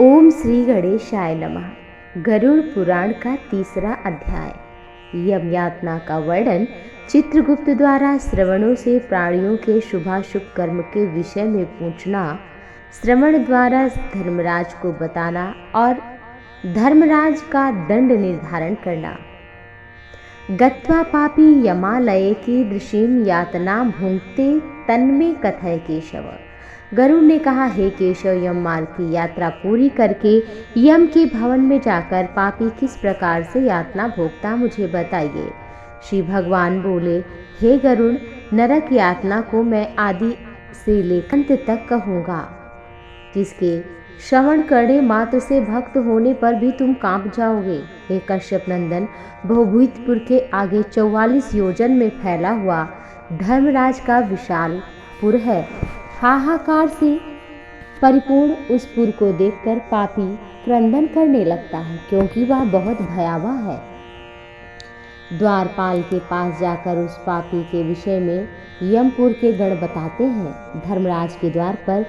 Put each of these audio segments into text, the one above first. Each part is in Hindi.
ओम श्री गणेशाय नमः। गरुड़ पुराण का तीसरा अध्याय। यम यातना का वर्णन। चित्रगुप्त द्वारा श्रवणों से प्राणियों के शुभाशुभ कर्म के विषय में पूछना, श्रवण द्वारा धर्मराज को बताना और धर्मराज का दंड निर्धारण करना। गत्वा पापी यमालये कीदृशीं यातना भुंक्ते तन्मे कथय केशव। गरुड़ ने कहा, हे केशव, यम मार्ग की यात्रा पूरी करके यम के भवन में जाकर पापी किस प्रकार से यातना भोगता मुझे बताइए। श्री भगवान बोले, हे गरुड़, नरक यातना को मैं आदि से लेकर अंत तक कहूँगा, जिसके श्रवण करने मात्र से भक्त होने पर भी तुम कांप जाओगे। हे कश्यप नंदन, भवभूतिपुर के आगे 44 योजन में फैला हुआ धर्मराज का विशाल पुर है। हाहाकार से परिपूर्ण उस पुर को देखकर पापी क्रंदन करने लगता है, क्योंकि वह बहुत भयावह है। द्वारपाल के पास जाकर उस पापी के विषय में यमपुर के गण बताते हैं। धर्मराज के द्वार पर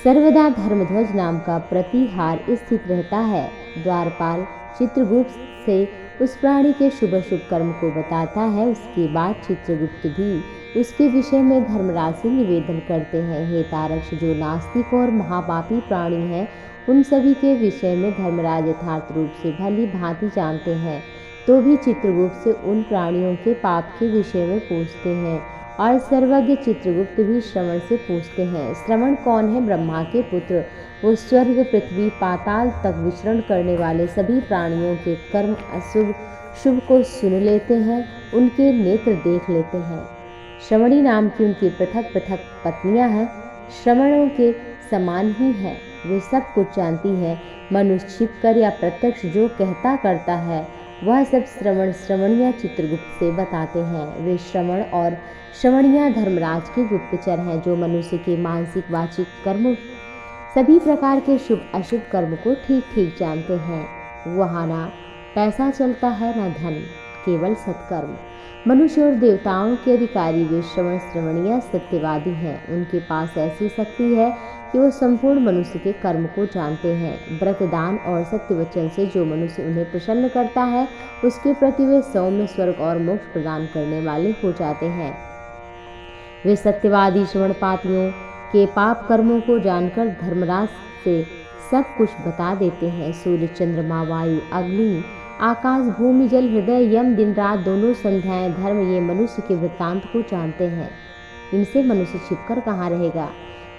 सर्वदा धर्मध्वज नाम का प्रतिहार स्थित रहता है। द्वारपाल चित्रगुप्त से उस प्राणी के शुभ कर्म को बताता है। उसके बाद चित्रगुप्त भी उसके विषय में धर्मराज से निवेदन करते हैं। हे तारक्ष, जो नास्तिक और महापापी प्राणी हैं, उन सभी के विषय में धर्मराज यथार्थ रूप से भली भांति जानते हैं, तो भी चित्रगुप्त से उन प्राणियों के पाप के विषय में पूछते हैं। और सर्वज्ञ चित्रगुप्त भी श्रवण से पूछते हैं। श्रवण कौन है? ब्रह्मा के पुत्र। वो स्वर्ग, पृथ्वी, पाताल तक विचरण करने वाले सभी प्राणियों के कर्म अशुभ शुभ को सुन लेते हैं, उनके नेत्र देख लेते हैं। श्रवणी नाम की उनकी पृथक पृथक पत्नियां हैं, श्रवणों के समान ही हैं। वे सब कुछ जानती हैं। मनुष्य छिपकर या प्रत्यक्ष जो कहता करता है, वह सब श्रवणिया चित्रगुप्त से बताते हैं। वे श्रवण और श्रवणिया धर्मराज के गुप्तचर हैं, जो मनुष्य के मानसिक वाचिक कर्म सभी प्रकार के शुभ अशुभ कर्म को ठीक ठीक जानते हैं। वहाँ ना पैसा चलता है, न धन, केवल सत्कर्म। मनुष्य और देवताओं के अधिकारी वे श्रवणिया सत्यवादी हैं। उनके पास ऐसी शक्ति है कि वो संपूर्ण मनुष्य के कर्म को जानते हैं। व्रत, दान और सत्य वचन से जो मनुष्य उन्हें प्रसन्न करता है, उसके प्रति वे सौम्य स्वर्ग और मोक्ष प्रदान करने वाले हो जाते हैं। वे सत्यवादी श्रवण पापियों के पाप कर्मों को जानकर धर्मराज से सब कुछ बता देते हैं। सूर्य, चंद्रमा, वायु, अग्नि, आकाश, भूमि, जल, हृदय, यम, दिन रात दोनों संध्याएं, धर्म, ये मनुष्य के वृत्तांत को जानते हैं। इनसे मनुष्य छिपकर कहाँ रहेगा?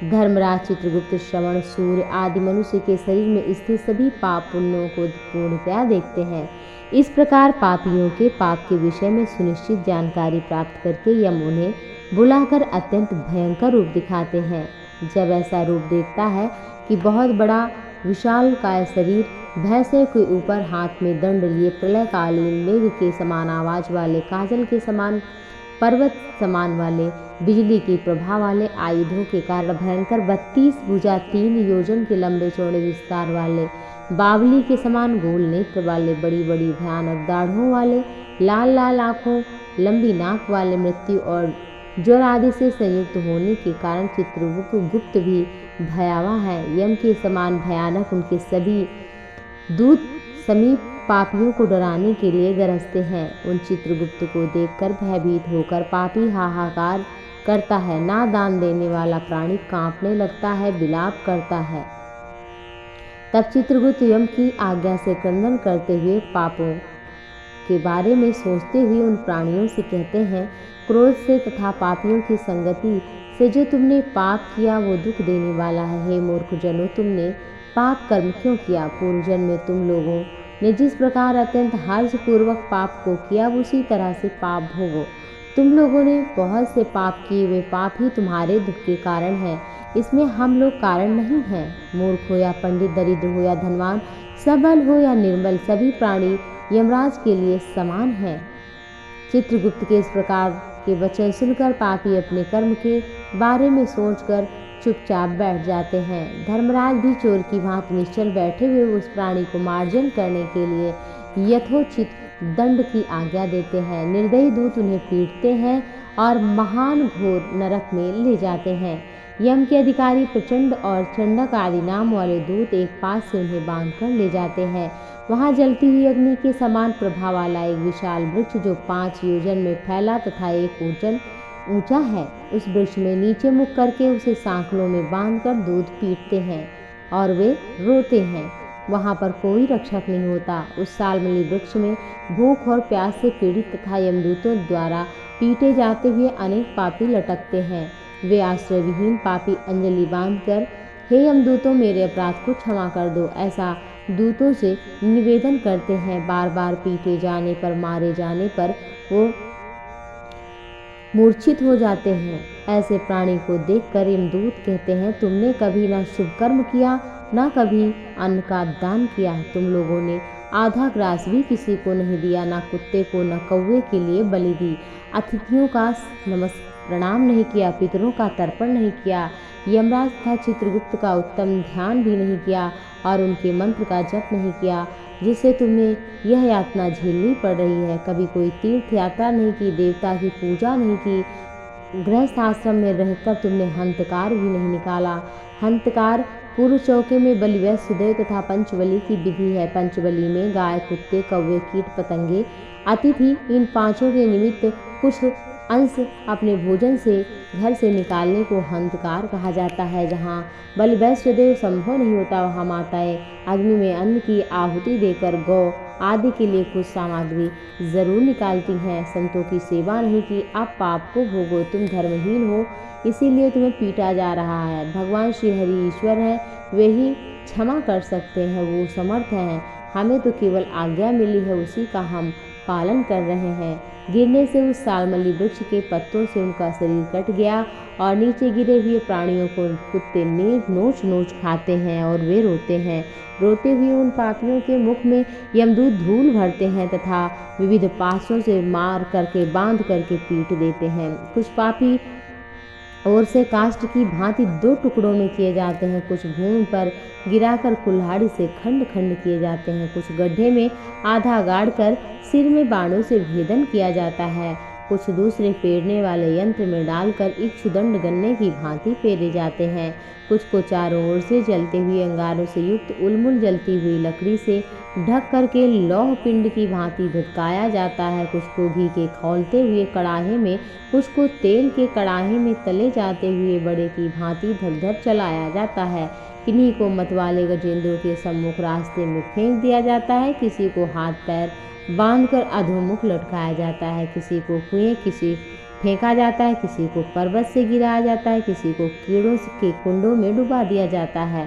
धर्मराज चित्रगुप्त श्रवण, सूर्य आदि मनुष्य के शरीर में स्थित सभी पाप पुण्यों को पूर्णतया देखते हैं। इस प्रकार पापियों के पाप के विषय में सुनिश्चित जानकारी प्राप्त करके यम उन्हें बुलाकर अत्यंत भयंकर रूप दिखाते हैं। जब ऐसा रूप देखता है कि बहुत बड़ा विशाल काय शरीर, भय से के ऊपर हाथ में दंड लिए, प्रलयकालीन मेघ के समान आवाज वाले, काजल के समान पर्वत समान वाले, बिजली की प्रभा वाले आयुधों के कारण भयंकर 32 भुजा 3 योजन के लंबे चौड़े विस्तार वाले, बावली के समान गोल नेत्र वाले, बड़ी बड़ी भयानक दाढ़ों वाले, लाल लाल आँखों, लंबी नाक वाले, मृत्यु और ज्वर आदि से संयुक्त होने के कारण चित्रगुप्त भी भयावह है। यम के समान भयानक उनके सभी दूत समीप पापियों को डराने के लिए गरजते हैं। उन चित्रगुप्त को देखकर भयभीत होकर पापी हाहाकार करता है। ना दान देने वाला प्राणी कांपने लगता है, विलाप करता है। तब चित्रगुप्त यम की आज्ञा से क्रंदन करते हुए पापों के बारे में सोचते हुए उन प्राणियों से कहते हैं, क्रोध से तथा पापियों की संगति से जो तुमने पाप किया वो दुख देने वाला है। हे मूर्ख जनों, तुमने पाप कर्म क्यों किया? पूर्व जन्म में तुम लोगों ने जिस प्रकार अत्यंत हर्षपूर्वक पाप को किया, उसी तरह से पाप भोगो। तुम लोगों ने बहुत से पाप किए, वे पाप ही तुम्हारे दुख के कारण हैं। इसमें हम लोग कारण नहीं हैं। मूर्ख हो या पंडित, दरिद्र हो या धनवान, सबल हो या निर्बल, सभी प्राणी यमराज के लिए समान हैं। चित्रगुप्त के इस प्रकार के वचन सुनकर पापी अपने कर्म के बारे में सोचकर चुपचाप बैठ जाते हैं। धर्मराज भी चोर की भांति निश्चल बैठे हुए उस प्राणी को मार्जन करने के लिए यथोचित दंड की आज्ञा देते हैं। निर्दयी दूत उन्हें पीटते हैं और महान घोर नरक में ले जाते हैं। यम के अधिकारी प्रचंड और चंडक आदि नाम वाले दूत एक पास से उन्हें बांधकर ले जाते हैं। वहां जलती हुई अग्नि के समान प्रभाव वाला एक विशाल वृक्ष जो 5 योजन में फैला तथा 1 योजन ऊंचा है, उस वृक्ष में नीचे मुख करके उसे सांकलों में बांधकर दूध पीटते हैं और वे रोते हैं। वहां पर कोई रक्षक नहीं होता। उस सालमली वृक्ष में भूख और प्यास से पीड़ित तथा यमदूतों द्वारा पीटे जाते हुए अनेक पापी लटकते हैं। वे आश्रय विहीन पापी अंजलि बांधकर, हे यमदूतों, मेरे अपराध को क्षमा कर दो, ऐसा दूतों से निवेदन करते हैं। बार बार पीटे जाने पर, मारे जाने पर वो मूर्छित हो जाते हैं। ऐसे प्राणी को देखकर यमदूत कहते हैं, तुमने कभी ना शुभ कर्म किया, ना कभी अन्न का दान किया। तुम लोगों ने आधा ग्रास भी किसी को नहीं दिया, ना कुत्ते को, ना कौवे के लिए बलि दी, अतिथियों का प्रणाम नहीं किया, पितरों का तर्पण नहीं किया, यमराज तथा चित्रगुप्त का उत्तम ध्यान भी नहीं किया और उनके मंत्र का जप नहीं किया, जिससे तुम्हें यह यातना झेलनी पड़ रही है। कभी कोई तीर्थ यात्रा नहीं की, देवता की पूजा नहीं की, गृहस्थ आश्रम में रहकर तुमने हंतकार भी नहीं निकाला। हंतकार पूर्व चौके में बलि, वैश्यदेव तथा पंचबली की विधि है। पंचबली में गाय, कुत्ते, कौवे, कीट पतंगे, अतिथि, इन 5 के निमित्त कुछ अंश अपने भोजन से घर से निकालने को हंतकार कहा जाता है। जहाँ बलि वैश्यदेव संभव नहीं होता, वहाँ माताएं अग्नि में अन्न की आहुति देकर गौ आदि के लिए कुछ सामग्री जरूर निकालती हैं। संतों की सेवा नहीं की, आप पाप को भोगो, तुम धर्महीन हो, इसीलिए तुम्हें पीटा जा रहा है। भगवान श्री हरि ईश्वर हैं, वे ही क्षमा कर सकते हैं, वो समर्थ हैं। हमें तो केवल आज्ञा मिली है, उसी का हम पालन कर रहे हैं। गिरने से उस सालमली वृक्ष के पत्तों से उनका शरीर कट गया और नीचे गिरे हुए प्राणियों को कुत्ते नोच नोच खाते हैं और वे रोते हैं। रोते हुए उन पापियों के मुख में यमदूत धूल भरते हैं तथा विविध पासों से मार करके, बांध करके पीट देते हैं। कुछ पापी और से काष्ठ की भांति 2 टुकड़ों में किए जाते हैं, कुछ भूमि पर गिराकर कुल्हाड़ी से खंड खंड किए जाते हैं, कुछ गड्ढे में आधा गाड़कर सिर में बाणों से भेदन किया जाता है, कुछ दूसरे पेरने वाले यंत्र में डालकर इक्षुदंड गन्ने की भांति पेरे जाते हैं, कुछ को चारों ओर से जलते हुए अंगारों से युक्त उलमुल जलती हुई लकड़ी से ढक करके लौह पिंड की भांति धुतकाया जाता है, कुछ को घी के खौलते हुए कड़ाहे में, कुछ को तेल के कड़ाहे में तले जाते हुए बड़े की भांति धक चलाया जाता है। किन्हीं को मतवाले गजेंद्रों के सम्मुख रास्ते में फेंक दिया जाता है, किसी को हाथ पैर बांधकर अधोमुख लटकाया जाता है, किसी को कुएं किसी फेंका जाता है, किसी को पर्वत से गिराया जाता है, किसी को कीड़ों के कुंडों में डुबा दिया जाता है।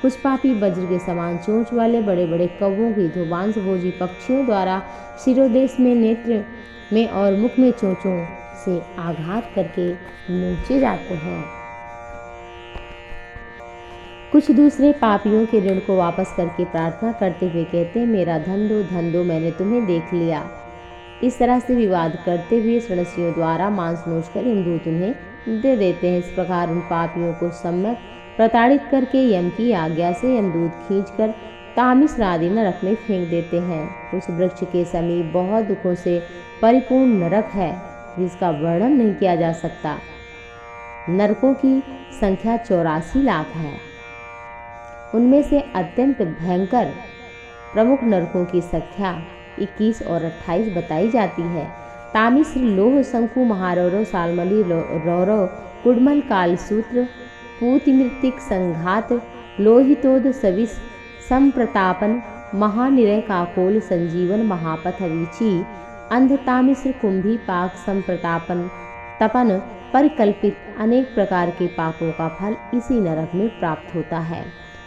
कुछ पापी वज्र के समान चोंच वाले बड़े बड़े कौवों की, धोबांस भोजी पक्षियों द्वारा शिरोदेश में, नेत्र में और मुख में चोंचों से आघात करके नोचे जाते हैं। कुछ दूसरे पापियों के ऋण को वापस करके प्रार्थना करते हुए कहते हैं, मेरा धन दो, मैंने तुम्हें देख लिया। इस तरह से विवाद करते हुए सन्यासियों द्वारा मांस नोचकर यमदूत उन्हें दे देते हैं। इस प्रकार उन पापियों को सम्यक प्रताड़ित करके यम की आज्ञा से यमदूत खींचकर तामिस्र आदि नरक में फेंक देते हैं। उस वृक्ष के समीप बहुत दुखों से परिपूर्ण नरक है, जिसका वर्णन नहीं किया जा सकता। नरकों की संख्या 84 लाख है। उनमें से अत्यंत भयंकर प्रमुख नरकों की संख्या 21 और 28 बताई जाती है। तामिस्र, लोह, शंकु, महारौरव, सालमली, रौरव, कुडमल, कालसूत्र, पूतिमृतिक, संघात, लोहितोद, सविस, संप्रतापन, महानिरय, काकोल, संजीवन, महापथ, वीची, अंधतामिस्र, कुंभी, पाक, संप्रतापन, तपन, परिकल्पित अनेक प्रकार के पापों का फल इसी नरक में प्राप्त होता है।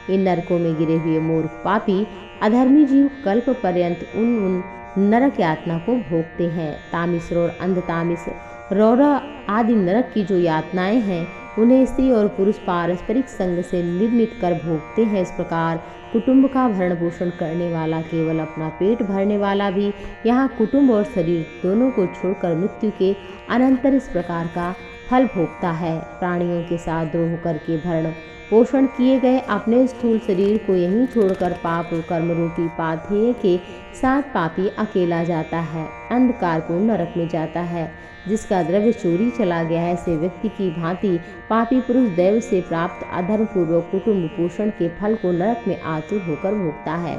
इन नरकों में गिरे हुए मूर्ख पापी अधर्मी जीव कल्प पर्यंत उन नरक यातना को भोगते हैं। तामिस्र और अंधतामिस्र, रौरव आदि नरक की जो यातनाएं हैं, उन्हें स्त्री और पुरुष पारस्परिक संग से निर्मित कर भोगते हैं। इस प्रकार कुटुंब का भरण पोषण करने वाला, केवल अपना पेट भरने वाला भी यहाँ कुटुंब और शरीर दोनों को छोड़कर मृत्यु के अनंतर इस प्रकार का फल भोगता है। प्राणियों के साथ द्रोह करके भरण पोषण किए गए अपने स्थूल शरीर को यहीं छोड़कर पाप और कर्म रूपी पाथेय के साथ पापी अकेला जाता है, अंधकारपूर्ण नरक में जाता है। जिसका द्रव्य चोरी चला गया है, ऐसे व्यक्ति की भांति पापी पुरुष दैव से प्राप्त अधर्म पूर्वक कुटुंब पोषण के फल को नरक में आतुर होकर भोगता है।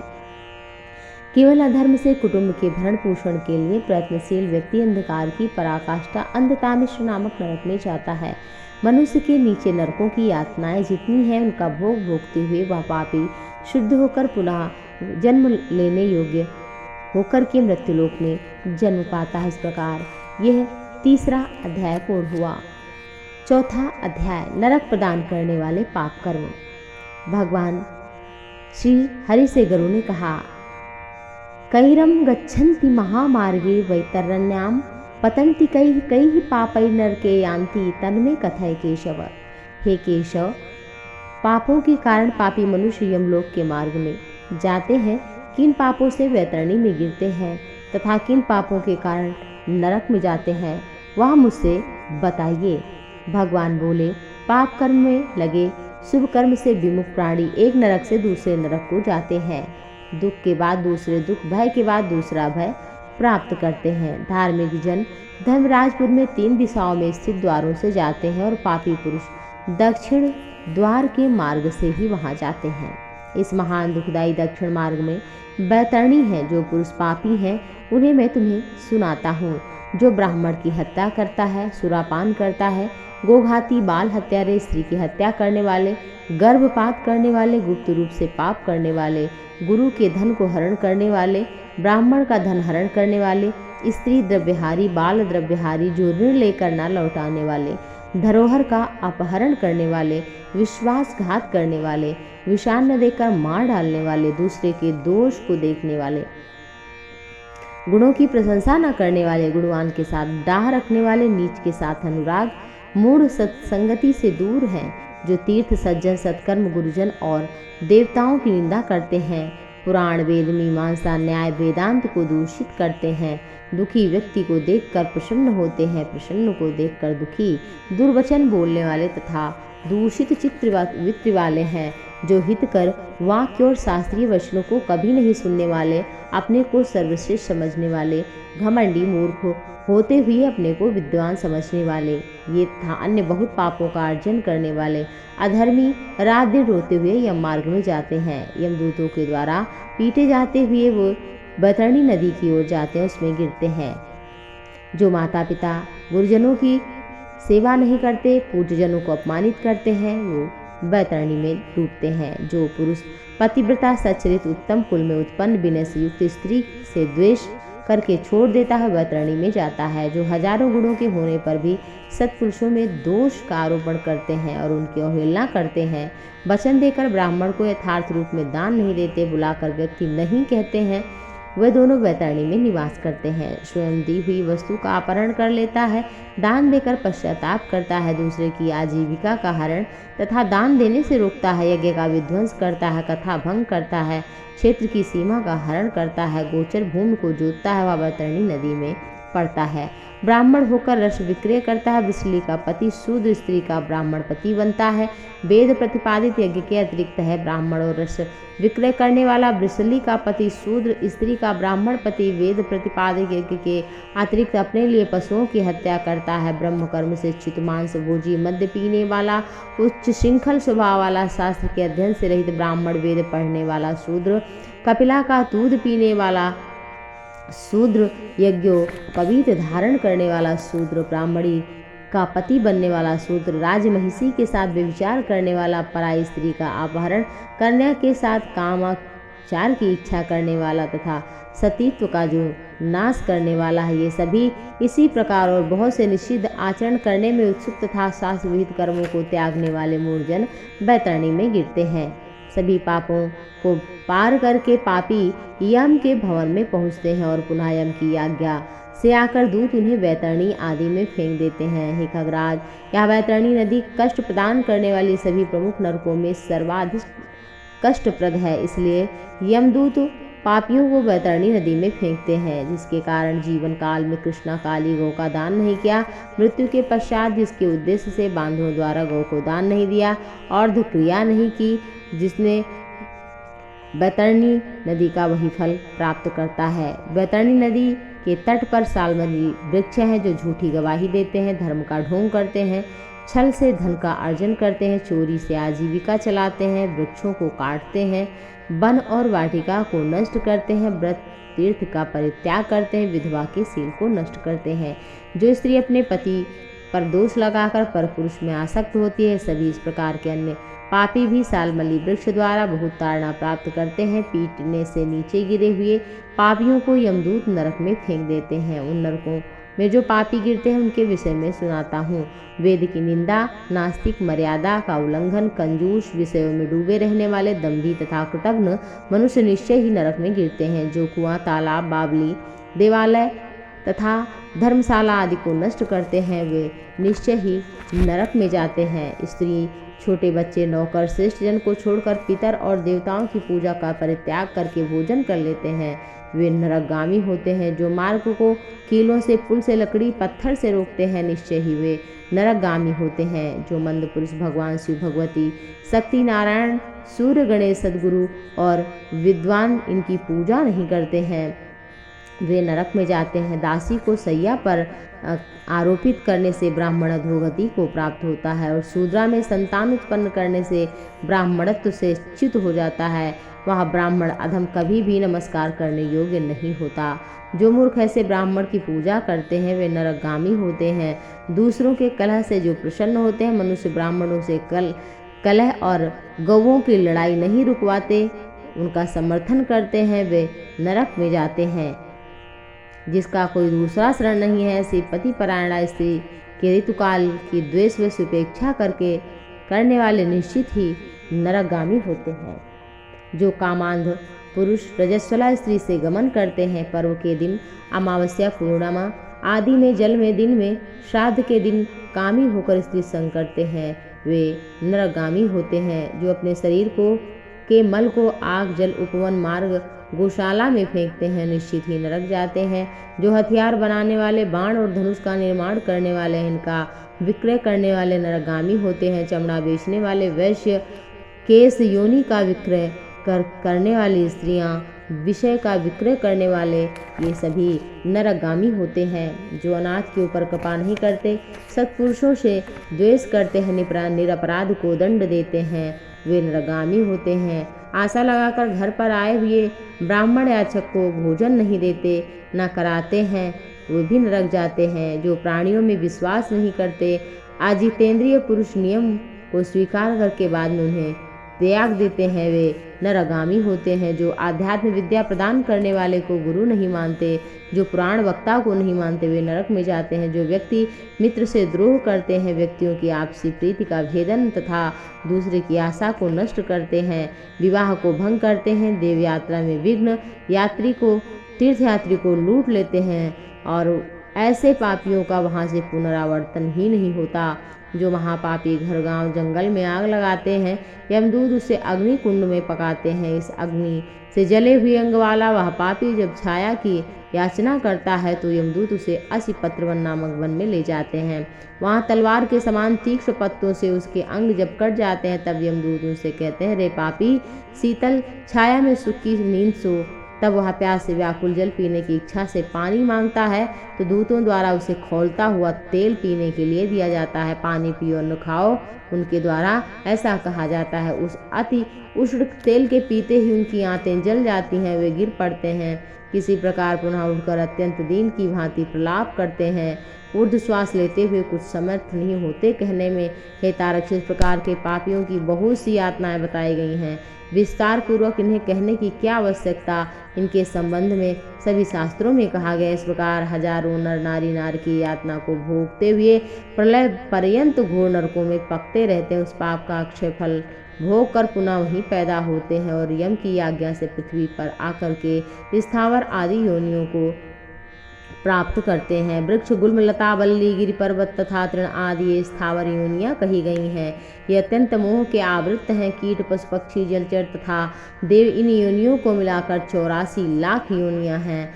केवल अधर्म से कुटुंब के भरण पोषण के लिए प्रयत्नशील व्यक्ति अंधकार की पराकाष्ठा अंधकामिश्र नामक नरक में जाता है। मनुष्य के नीचे नरकों की यातनाएं जितनी हैं, उनका भोग भोगते हुए वह पापी शुद्ध होकर पुनः जन्म लेने योग्य होकर के मृत्युलोक में जन्म पाता है। इस प्रकार यह तीसरा अध्याय पूर्ण हुआ। चौथा अध्याय नरक प्रदान करने वाले पाप कर्म। भगवान श्री हरि से गरुड़ ने कहा, कैरम गच्छन्ति महामार्गे वैतरण्याम पतन्ति कई कई पापै नरके यान्ति तन्मे कथय केशव। हे केशव, पापों के कारण पापी मनुष्य यमलोक के मार्ग में जाते हैं, किन पापों से वैतरणी में गिरते हैं तथा किन पापों के कारण नरक में जाते हैं, वह मुझसे बताइए। भगवान बोले, पाप कर्म में लगे शुभ कर्म से विमुख प्राणी एक नरक से दूसरे नरक को जाते हैं। दुख के बाद दूसरे दुख, भय के बाद दूसरा भय प्राप्त करते हैं। धार्मिक जन धर्मराजपुर में 3 दिशाओं में स्थित द्वारों से जाते हैं और पापी पुरुष दक्षिण द्वार के मार्ग से ही वहां जाते हैं। इस महान दुखदायी दक्षिण मार्ग में बैतरणी है। जो पुरुष पापी हैं उन्हें मैं तुम्हें सुनाता हूँ। जो ब्राह्मण की हत्या करता है, सुरापान करता है, गोघाती, बाल हत्यारे, स्त्री की हत्या करने वाले, गर्भपात करने वाले, गुप्त रूप से पाप करने वाले, गुरु के धन को हरण करने वाले, ब्राह्मण का धन हरण करने वाले, स्त्री द्रव्यहारी, बाल द्रव्यहारी, जो ऋण लेकर न लौटाने वाले, धरोहर का अपहरण करने वाले, विश्वासघात करने वाले, विषान्न न देकर मार डालने वाले, दूसरे के दोष को देखने वाले, गुणों की प्रशंसा न करने वाले, गुणवान के साथ डाह रखने वाले, नीच के साथ अनुराग, मूढ़ सत्संगति से दूर हैं, जो तीर्थ सज्जन सत्कर्म गुरुजन और देवताओं की निंदा करते हैं, पुराण वेद मीमांसा न्याय वेदांत को दूषित करते हैं, दुखी व्यक्ति को देखकर प्रसन्न होते हैं, प्रसन्न को देखकर दुखी, दुर्वचन बोलने वाले तथा दूषित चित्त वाले हैं, जो हितकर वाक्य और शास्त्रीय वचनों को कभी नहीं सुनने वाले, अपने को सर्वश्रेष्ठ समझने वाले, घमंडी, मूर्ख होते हुए अपने को विद्वान समझने वाले, ये तथा अन्य बहुत पापों का अर्जन करने वाले अधर्मी रात दिन रोते हुए यम मार्ग में जाते हैं। यमदूतों के द्वारा पीटे जाते हुए वो बैतरणी नदी की ओर जाते हैं, उसमें गिरते हैं। जो माता पिता गुरुजनों की सेवा नहीं करते, पूज्यजनों को अपमानित करते हैं, वो बैतरणी में डूबते हैं। जो पुरुष पतिव्रता सच्चरित उत्तम कुल में उत्पन्न विनय से युक्त स्त्री से द्वेष करके छोड़ देता है, बैतरणी में जाता है। जो हजारों गुणों के होने पर भी सत्पुरुषों में दोष का आरोपण करते हैं और उनकी अवहेलना करते हैं, वचन देकर ब्राह्मण को यथार्थ रूप में दान नहीं देते, बुलाकर व्यक्ति नहीं कहते हैं, वे दोनों बैतरणी में निवास करते हैं। स्वयं दी हुई वस्तु का अपहरण कर लेता है, दान देकर पश्चाताप करता है, दूसरे की आजीविका का हरण तथा दान देने से रोकता है, यज्ञ का विध्वंस करता है, कथा भंग करता है, क्षेत्र की सीमा का हरण करता है, गोचर भूमि को जोतता है, वह बैतरणी नदी में पड़ता है। ब्राह्मण होकर रस विक्रय करता है, वृषली का पति शूद्र स्त्री का ब्राह्मण पति बनता है। वेद प्रतिपादित यज्ञ के अतिरिक्त है, ब्राह्मण और रस विक्रय करने वाला वृषली का पति शूद्र स्त्री का ब्राह्मण पति वेद प्रतिपादित यज्ञ के अतिरिक्त अपने लिए पशुओं की हत्या करता है। ब्रह्म कर्म से चित मांस भोजी, मद्य पीने वाला, उच्च श्रृंखल स्वभाव वाला, शास्त्र के अध्ययन से रहित ब्राह्मण, वेद पढ़ने वाला शूद्र, कपिला का दूध पीने वाला शूद्र, यज्ञोपवीत धारण करने वाला शूद्र, ब्राह्मणी का पति बनने वाला शूद्र, राजमहिषी के साथ व्यभिचार करने वाला, पराई स्त्री का अपहरण, कन्या के साथ कामाचार की इच्छा करने वाला तथा सतीत्व का जो नाश करने वाला है, ये सभी इसी प्रकार और बहुत से निषिद्ध आचरण करने में उत्सुक तथा शास्त्र विहित कर्मों को त्यागने वाले मूर्जन बैतरणी में गिरते हैं। सभी पापों को पार करके पापी यम के भवन में पहुंचते हैं और पुनः यम की आज्ञा से आकर दूत उन्हें बैतरणी आदि में फेंक देते हैं। हे खगराज, यह बैतरणी नदी कष्ट प्रदान करने वाली सभी प्रमुख नरकों में सर्वाधिक कष्टप्रद है, इसलिए यमदूत पापियों को बैतरणी नदी में फेंकते हैं। जिसके कारण जीवन काल में कृष्णा काली गौ का दान नहीं किया, मृत्यु के पश्चात जिसके उद्देश्य से बांधवों द्वारा गौ को दान नहीं दिया, अर्ध क्रिया नहीं की, जिसने बैतरणी नदी का वही फल प्राप्त करता है। बैतरणी नदी के तट पर सालमली वृक्ष हैं जो झूठी गवाही देते हैं, धर्म का ढोंग करते हैं, छल से धन का अर्जन करते हैं, चोरी से आजीविका चलाते हैं, वृक्षों को काटते हैं, वन और वाटिका को नष्ट करते हैं, व्रत तीर्थ का परित्याग करते हैं, विधवा के सील को नष्ट करते हैं। जो स्त्री अपने पति पर दोष लगाकर परपुरुष में आसक्त होती है, सभी इस प्रकार के अन्य पापी भी सालमली वृक्ष द्वारा बहुत ताड़ना प्राप्त करते हैं। पीटने से नीचे गिरे हुए पापियों को यमदूत नरक में फेंक देते हैं। उन नरकों में जो पापी गिरते हैं उनके विषय में सुनाता हूँ। वेद की निंदा, नास्तिक, मर्यादा का उल्लंघन, कंजूस, विषयों में डूबे रहने वाले, दंभी तथा कृतघ्न मनुष्य निश्चय ही नरक में गिरते हैं। जो कुआं, तालाब, बावली, देवालय तथा धर्मशाला आदि को नष्ट करते हैं वे निश्चय ही नरक में जाते हैं। स्त्री, छोटे बच्चे, नौकर, श्रेष्ठ जन को छोड़कर पितर और देवताओं की पूजा का परित्याग करके भोजन कर लेते हैं वे नरकगामी होते हैं। जो मार्ग को कीलों से, पुल से, लकड़ी, पत्थर से रोकते हैं निश्चय ही वे नरकगामी होते हैं। जो मंद पुरुष भगवान शिव, भगवती, शक्ति, नारायण, सूर्य, गणेश, सद्गुरु और विद्वान इनकी पूजा नहीं करते हैं वे नरक में जाते हैं। दासी को सैया पर आरोपित करने से ब्राह्मण अधोगति को प्राप्त होता है और शूद्रा में संतान उत्पन्न करने से ब्राह्मणत्व से च्युत हो जाता है। वह ब्राह्मण अधम कभी भी नमस्कार करने योग्य नहीं होता। जो मूर्ख ऐसे ब्राह्मण की पूजा करते हैं वे नरकगामी होते हैं। दूसरों के कलह से जो प्रसन्न होते हैं, मनुष्य ब्राह्मणों से कलह और गौओं की लड़ाई नहीं रुकवाते, उनका समर्थन करते हैं, वे नरक में जाते हैं। जिसका कोई दूसरा शरण नहीं है, ऐसी पति परायणा स्त्री के ऋतुकाल की द्वेष व उपेक्षा करने वाले निश्चित ही नरकगामी होते हैं। जो कामांध पुरुष रजस्वला स्त्री से गमन करते हैं, पर्व के दिन, अमावस्या, पूर्णिमा आदि में, जल में, दिन में, श्राद्ध के दिन कामी होकर स्त्री संग करते हैं, वे नरकगामी होते हैं। जो अपने शरीर के मल को आग, जल, उपवन, मार्ग, गौशाला में फेंकते हैं, निश्चित ही नरक जाते हैं। जो हथियार बनाने वाले, बाण और धनुष का निर्माण करने वाले हैं, इनका विक्रय करने वाले नरकगामी होते हैं। चमड़ा बेचने वाले वैश्य, केस योनि का विक्रय करने वाली स्त्रियां, विषय का विक्रय करने वाले, ये सभी नरकगामी होते हैं। जो अनाथ के ऊपर कृपा नहीं करते, सत्पुरुषों से द्वेष करते हैं, निरपराध को दंड देते हैं, वे नरकगामी होते हैं। आशा लगाकर घर पर आए हुए ब्राह्मण याचक को भोजन नहीं देते, न कराते हैं, वे भी नरक जाते हैं। जो प्राणियों में विश्वास नहीं करते, अजितेंद्रिय पुरुष नियम को स्वीकार करके बाद में उन्हें त्याग देते हैं, वे नरकगामी होते हैं। जो आध्यात्म विद्या प्रदान करने वाले को गुरु नहीं मानते, जो पुराण वक्ता को नहीं मानते, वे नरक में जाते हैं। जो व्यक्ति मित्र से द्रोह करते हैं, व्यक्तियों की आपसी प्रीति का भेदन तथा दूसरे की आशा को नष्ट करते हैं, विवाह को भंग करते हैं, देव यात्रा में विघ्न, तीर्थयात्री को लूट लेते हैं और ऐसे पापियों का वहाँ से पुनरावर्तन ही नहीं होता। जो महापापी घर, गांव, जंगल में आग लगाते हैं, यमदूत उसे अग्नि कुंड में पकाते हैं। इस अग्नि से जले हुए अंग वाला वह पापी जब छाया की याचना करता है तो यमदूत उसे असिपत्रवन नामक वन में ले जाते हैं। वहाँ तलवार के समान तीक्ष्ण पत्तों से उसके अंग जब कट जाते हैं, तब यमदूत उनसे कहते हैं, रे पापी, शीतल छाया में सुख की नींद सो। तब वह प्यास से व्याकुल जल पीने की इच्छा से पानी मांगता है तो दूतों द्वारा उसे खौलता हुआ तेल पीने के लिए दिया जाता है। पानी पियो न खाओ, उनके द्वारा ऐसा कहा जाता है। उस अति उष्ण तेल के पीते ही उनकी आंतें जल जाती हैं, वे गिर पड़ते हैं। किसी प्रकार पुनः उठकर अत्यंत दीन की भांति प्रलाप करते हैं। ऊर्ध्व श्वास लेते हुए कुछ समर्थ नहीं होते कहने में। हे तारक, इस प्रकार के पापियों की बहुत सी यातनाएं बताई गई हैं। विस्तार पूर्वक इन्हें कहने की क्या आवश्यकता, इनके संबंध में सभी शास्त्रों में कहा गया। इस प्रकार हजारों नर नारी की यातना को भोगते हुए प्रलय पर्यंत घोर नरकों में पकते रहते हैं। उस पाप का अक्षय फल भोग कर पुनः वहीं पैदा होते हैं और यम की आज्ञा से पृथ्वी पर आकर के स्थावर आदि योनियों को प्राप्त करते हैं। वृक्ष, गुल्म, लता, बल्ली, गिरि पर्वत तथा तृण आदि ये स्थावर योनियाँ कही गई हैं। ये अत्यंत मोह के आवृत्त हैं। कीट, पशु, पक्षी, जलचर तथा देव इन योनियों को मिलाकर 84 लाख योनियाँ हैं।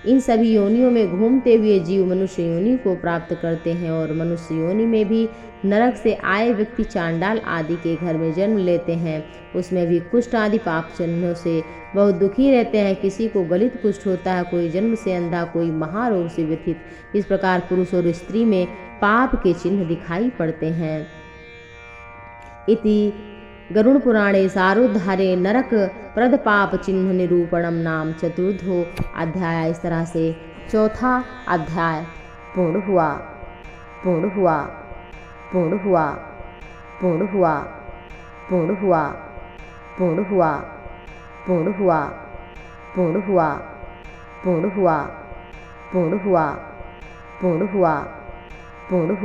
इन सभी योनियों में घूमते हुए जीव मनुष्य योनि को प्राप्त करते हैं और मनुष्य योनि में भी नरक से आए व्यक्ति चांडाल आदि के घर में जन्म लेते हैं। उसमें भी कुष्ठ आदि पाप चिन्हों से बहुत दुखी रहते हैं। किसी को गलित कुष्ठ होता है, कोई जन्म से अंधा, कोई महारोग से व्यथित। इस प्रकार पुरुष और स्त्री में पाप के चिन्ह दिखाई पड़ते हैं। इति गरुड़ पुराणे सारोद्धारे नरक प्रद पाप चिन्ह निरूपणम नाम चतुर्थो अध्याय। इस तरह से चौथा अध्याय पूर्ण हुआ, पूर्ण हुआ, पूर्ण हुआ, पूर्ण हुआ, पूर्ण हुआ, पूर्ण हुआ, पूर्ण हुआ, पूर्ण हुआ, पूर्ण हुआ, पूर्ण हुआ, पूर्ण हुआ, पूर्ण हुआ।